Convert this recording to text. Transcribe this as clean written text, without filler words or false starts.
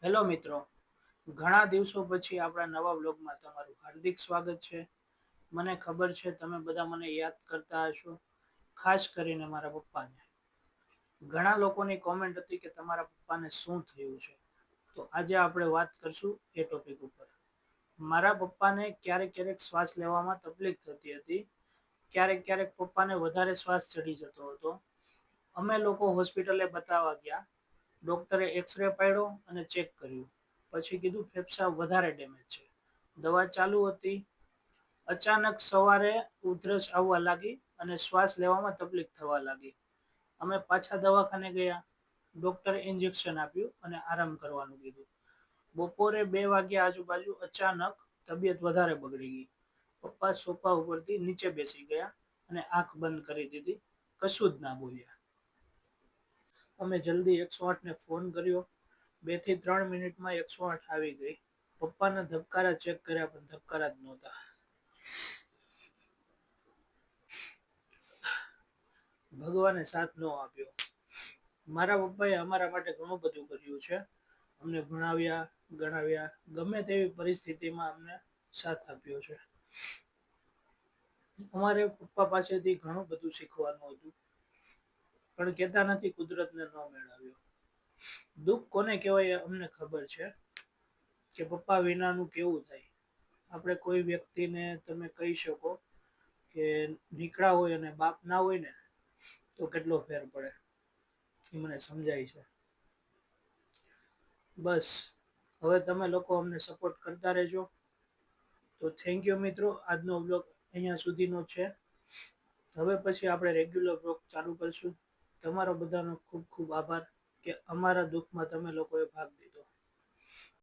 Hello મિત્રો, ઘણા દિવસો પછી આપણા નવા બ્લોગમાં તમારું હાર્દિક સ્વાગત છે. મને ખબર છે તમે બધા મને યાદ કરતા હશો, ખાસ કરીને મારા પપ્પાને. ઘણા લોકોની કોમેન્ટ હતી કે તમારા પપ્પાને શું થયું છે. તો આજે આપણે વાત કરશું એ ટોપિક ઉપર. મારા પપ્પાને ક્યારેક ક્યારેક શ્વાસ લેવામાં તકલીફ થતી હતી. ક્યારેક ક્યારેક પપ્પાને વધારે શ્વાસ ચડી જતો હતો. અમે લોકો હોસ્પિટલે બતાવવા ગયા. ડોક્ટરે એક્સરે પાડ્યો અને ચેક કર્યું. પછી કીધું ફેફસા વધારે ડેમેજ છે. દવા ચાલુ હતી. અચાનક સવારે ઉધરસ આવવા લાગી અને શ્વાસ લેવામાં તકલીફ થવા લાગી. અમે પાછા દવાખાને ગયા. ડોક્ટરે ઇન્જેક્શન આપ્યું અને આરામ કરવાનું કીધું. બપોરે 2 વાગ્યા આજુબાજુ અચાનક તબિયત વધારે બગડી ગઈ. પપ્પા સોફા ઉપરથી નીચે બેસી ગયા અને આંખ બંધ કરી દીધી. કશું જ ના બોલ્યા. અમે જલ્દી 108 ને ફોન કર્યો. 2 થી 3 મિનિટમાં 108 આવી ગઈ. પપ્પાના ધબકારા ચેક કર્યા પણ ધબકારા જ નહોતા. ભગવાને સાથ ન આપ્યો. મારા પપ્પાએ અમારા માટે ઘણું બધું કર્યું છે. અમને ભણાવ્યા, ગણાવ્યા, ગમે તેવી પરિસ્થિતિમાં અમને સાથ આપ્યો છે. અમારે પપ્પા પાસેથી ઘણું બધું શીખવાનું હતું. પણ કેતા નથી કુદરતને ન મેળવ્યો. દુઃખ કોને કહેવાય અમને ખબર છે. કે પપ્પા વિનાનું કેવું થાય. આપણે કોઈ વ્યક્તિને તમે કહી શકો કે નીકળા હોય અને બાપ ના હોય ને તો કેટલો ફેર પડે એ મને સમજાય છે. બસ હવે તમે લોકો અમને સપોર્ટ કરતા રહેજો. તો થેન્ક યુ મિત્રો, આજનો બ્લોગ અહિયાં સુધીનો છે. હવે પછી આપણે રેગ્યુલર બ્લોગ ચાલુ કરશું. તમારો બધાનો ખૂબ ખૂબ આભાર કે અમારા દુઃખમાં તમે લોકોએ ભાગ લીધો.